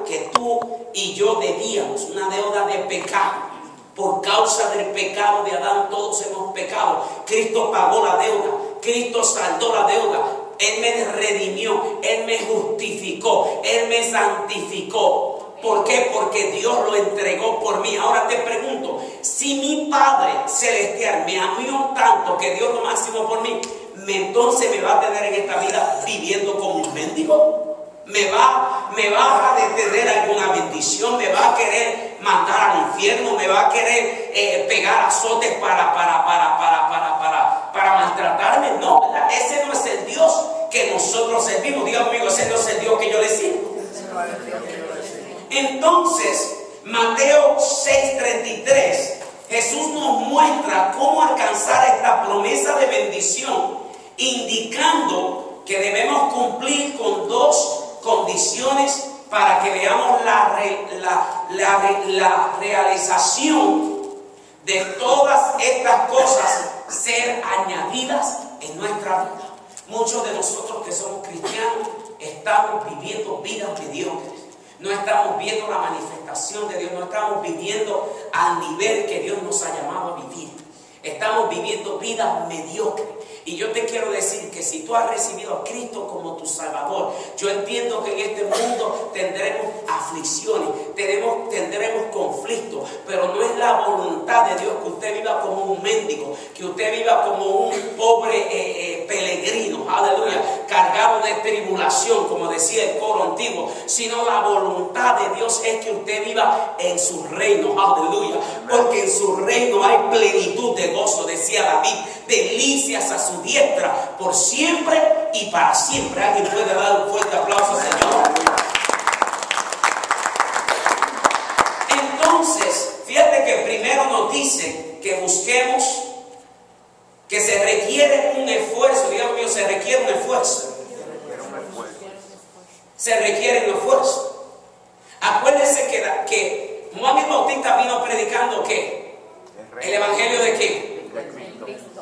que tú y yo debíamos, una deuda de pecado. Por causa del pecado de Adán todos hemos pecado. Cristo pagó la deuda, Cristo saldó la deuda. Él me redimió, Él me justificó, Él me santificó. ¿Por qué? Porque Dios lo entregó por mí. Ahora te pregunto, si mi Padre Celestial me amó tanto que dio lo máximo por mí, entonces me va a tener en esta vida viviendo como un mendigo. Me va a detener alguna bendición, me va a querer mandar al infierno, me va a querer pegar azotes para maltratarme. No, ¿verdad? Ese no es el Dios que nosotros servimos. Diga conmigo, ese no es el Dios que yo le sirvo. Entonces, Mateo 6:33, Jesús nos muestra cómo alcanzar esta promesa de bendición, indicando que debemos cumplir con dos condiciones para que veamos la realización de todas estas cosas ser añadidas en nuestra vida. Muchos de nosotros que somos cristianos estamos viviendo vidas mediocres. No estamos viendo la manifestación de Dios, no estamos viviendo al nivel que Dios nos ha llamado a vivir. Estamos viviendo vidas mediocres. Y yo te quiero decir que si tú has recibido a Cristo como tu Salvador, yo entiendo que en este mundo tendremos aflicciones, tendremos conflictos, pero no es la voluntad de Dios que usted viva como un mendigo, que usted viva como un pobre peregrino, aleluya, cargado de tribulación, como decía el coro antiguo, sino la voluntad de Dios es que usted viva en su reino, aleluya, porque en su reino hay plenitud de gozo, decía David, delicias a su diestra por siempre y para siempre. Alguien puede dar un fuerte aplauso al Señor. Entonces, fíjate que primero nos dice que busquemos, que se requiere un esfuerzo. Digamos que se requiere un esfuerzo. Se requiere un esfuerzo. Acuérdense que Juan el Bautista vino predicando ¿qué? El evangelio de ¿qué?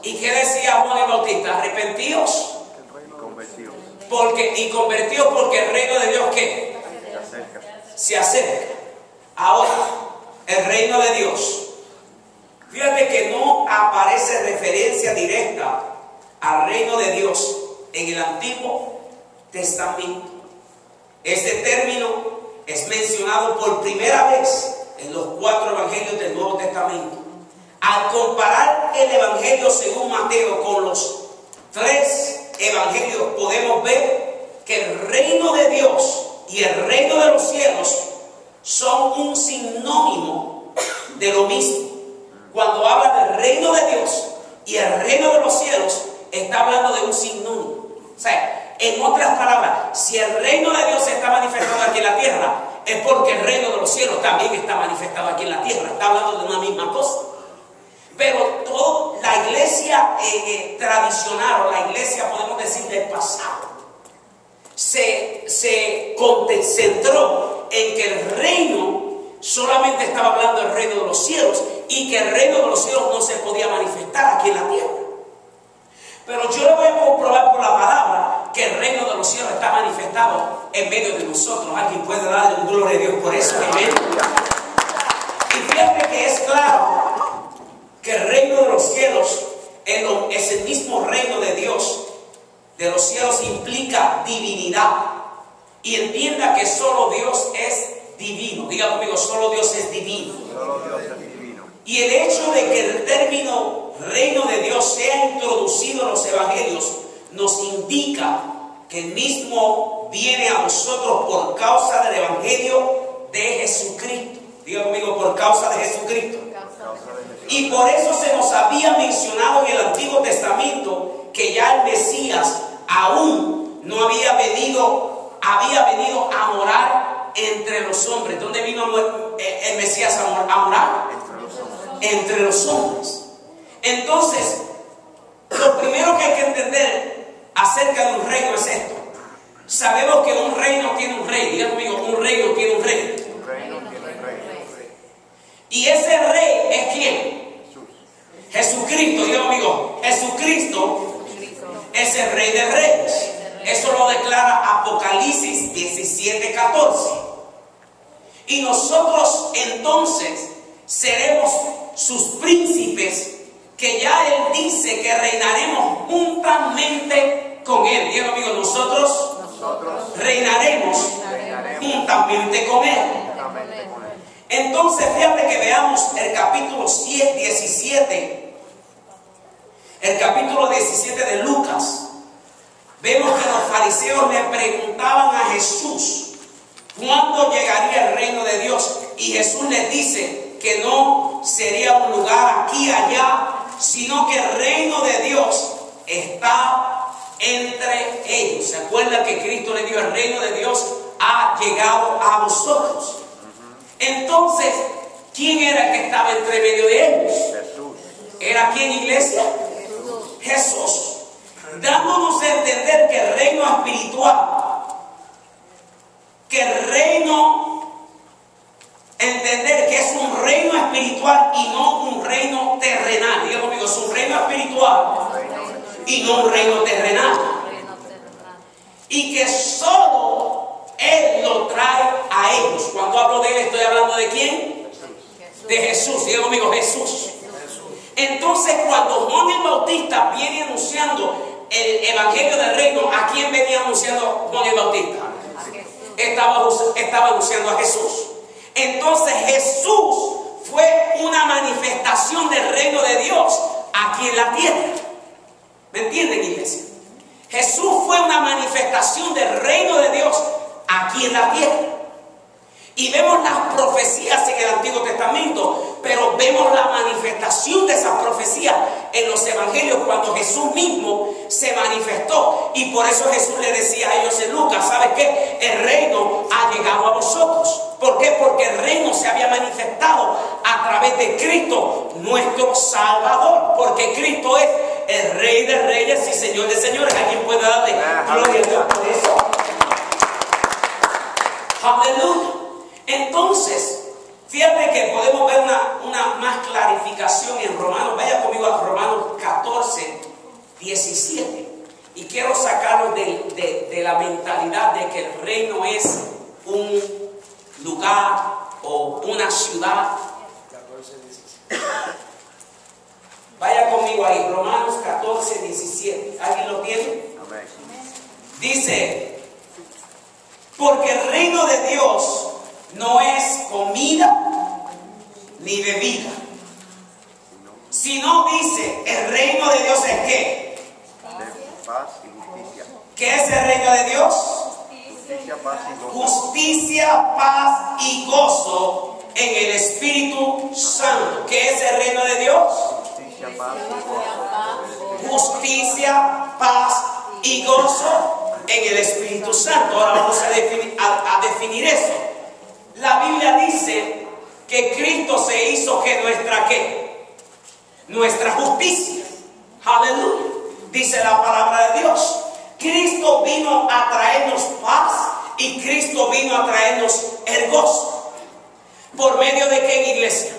¿Y qué decía Juan el Bautista? Arrepentíos y convertíos porque el reino de Dios ¿qué? Se acerca. Ahora, el reino de Dios, fíjate que no aparece referencia directa al reino de Dios en el Antiguo Testamento. Este término es mencionado por primera vez en los 4 evangelios del Nuevo Testamento. Al comparar el evangelio según Mateo con los 3 evangelios, podemos ver que el reino de Dios y el reino de los cielos son un sinónimo de lo mismo. Cuando habla del reino de Dios y el reino de los cielos, está hablando de un sinónimo. O sea, en otras palabras, si el reino de Dios se está manifestando aquí en la tierra, es porque el reino de los cielos también está manifestado aquí en la tierra. Está hablando de una misma cosa. Pero toda la iglesia tradicional, o la iglesia, podemos decir, del pasado, se concentró en que el reino solamente estaba hablando del reino de los cielos y que el reino de los cielos no se podía manifestar aquí en la tierra. Pero yo le voy a comprobar por la palabra que el reino de los cielos está manifestado en medio de nosotros. Alguien puede darle un gloria a Dios por eso. Amén. Y fíjate que es claro que el reino de los cielos es el mismo reino de Dios. De los cielos implica divinidad. Y entienda que solo Dios es divino. Diga conmigo, solo Dios es divino. Solo Dios es divino. Y el hecho de que el término reino de Dios sea introducido en los evangelios nos indica que el mismo viene a nosotros por causa del evangelio de Jesucristo. Diga conmigo, por causa de Jesucristo. Y por eso se nos había mencionado en el Antiguo Testamento que ya el Mesías aún no había venido a morar entre los hombres. ¿Dónde vino el Mesías a morar? Entre los hombres. Entonces, lo primero que hay que entender acerca de un reino es esto. Sabemos que un reino tiene un rey. Diga conmigo, un reino tiene un rey. Y ese rey es ¿quién? Jesucristo. Diga conmigo, Jesucristo es el Rey de Reyes. Eso lo declara Apocalipsis 17:14. Y nosotros entonces seremos sus príncipes, que ya Él dice que reinaremos juntamente con Él. Diga conmigo, nosotros reinaremos juntamente con Él. Entonces fíjate que veamos el capítulo 17, el capítulo 17 de Lucas. Vemos que los fariseos le preguntaban a Jesús cuándo llegaría el reino de Dios, y Jesús les dice que no sería un lugar aquí y allá, sino que el reino de Dios está entre ellos. ¿Se acuerda que Cristo le dijo: el reino de Dios ha llegado a vosotros? Entonces, ¿quién era el que estaba entre medio de ellos? Jesús. ¿Era quién, iglesia? Jesús. Dándonos a entender que el reino espiritual, que el reino, entender que es un reino espiritual y no un reino terrenal. Diga conmigo, es un reino espiritual y no un reino terrenal. Y que solo Él lo trae a ellos. Cuando hablo de Él, estoy hablando de ¿quién? De Jesús. Diga conmigo, Jesús. Entonces, cuando Juan el Bautista viene anunciando el evangelio del reino, ¿a quién venía anunciando Juan el Bautista? Estaba anunciando a Jesús. Entonces Jesús fue una manifestación del reino de Dios aquí en la tierra. ¿Me entienden, iglesia? Jesús fue una manifestación del reino de Dios aquí en la tierra. Y vemos las profecías en el Antiguo Testamento, pero vemos la manifestación de esas profecías en los evangelios cuando Jesús mismo se manifestó. Y por eso Jesús le decía a ellos en Lucas: ¿sabes qué? El reino ha llegado a vosotros. ¿Por qué? Porque el reino se había manifestado a través de Cristo, nuestro Salvador. Porque Cristo es el Rey de Reyes y Señor de Señores. ¿Alguien puede darle gloria a Dios por eso? Aleluya. Entonces, fíjate que podemos ver una más clarificación en Romanos. Vaya conmigo a Romanos 14, 17. Y quiero sacarlos de la mentalidad de que el reino es un lugar o una ciudad. Vaya conmigo ahí, Romanos 14, 17. ¿Alguien lo tiene? Amén. Dice: porque el reino de Dios no es comida ni bebida, sino, dice, el reino de Dios es ¿qué? Paz y justicia. ¿Qué es el reino de Dios? Justicia, paz y gozo. Justicia, paz y gozo en el Espíritu Santo. ¿Qué es el reino de Dios? Justicia, paz y gozo. Justicia, paz y gozo en el Espíritu Santo. Ahora vamos a definir eso. La Biblia dice que Cristo se hizo que nuestra ¿qué? Nuestra justicia. Aleluya. Dice la palabra de Dios. Cristo vino a traernos paz y Cristo vino a traernos el gozo. ¿Por medio de qué, iglesia?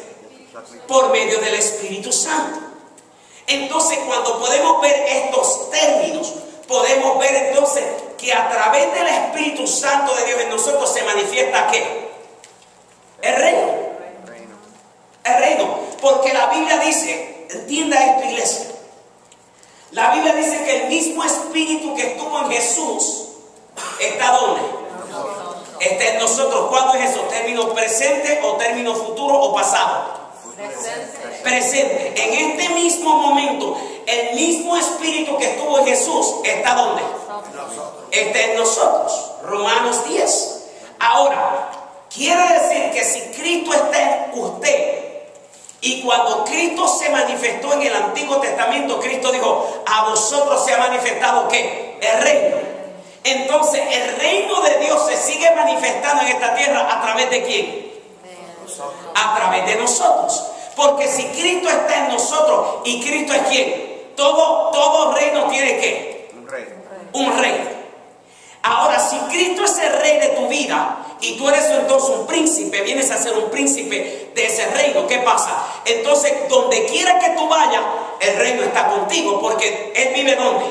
Por medio del Espíritu Santo. Entonces, cuando podemos ver estos términos, podemos ver entonces que a través del Espíritu Santo de Dios en nosotros se manifiesta ¿qué? El reino. El reino. Porque la Biblia dice, entienda esto, iglesia. La Biblia dice que el mismo Espíritu que estuvo en Jesús está ¿dónde? Está en nosotros. ¿Cuándo es eso? ¿Término presente o término futuro o pasado? Presente. En este mismo momento, el mismo Espíritu que estuvo en Jesús está ¿dónde? Está en nosotros. Romanos 10. Ahora, quiere decir que si Cristo está en usted, y cuando Cristo se manifestó en el Antiguo Testamento, Cristo dijo: a vosotros se ha manifestado ¿qué? El reino. Entonces el reino de Dios se sigue manifestando en esta tierra a través de ¿quién? A través de nosotros. Porque si Cristo está en nosotros, y Cristo es ¿quién? Todo reino tiene ¿qué? Un rey. Un rey. Ahora, si Cristo es el rey de tu vida y tú eres entonces un príncipe, vienes a ser un príncipe de ese reino, ¿qué pasa? Entonces, donde quiera que tú vayas, el reino está contigo, porque Él vive ¿dónde?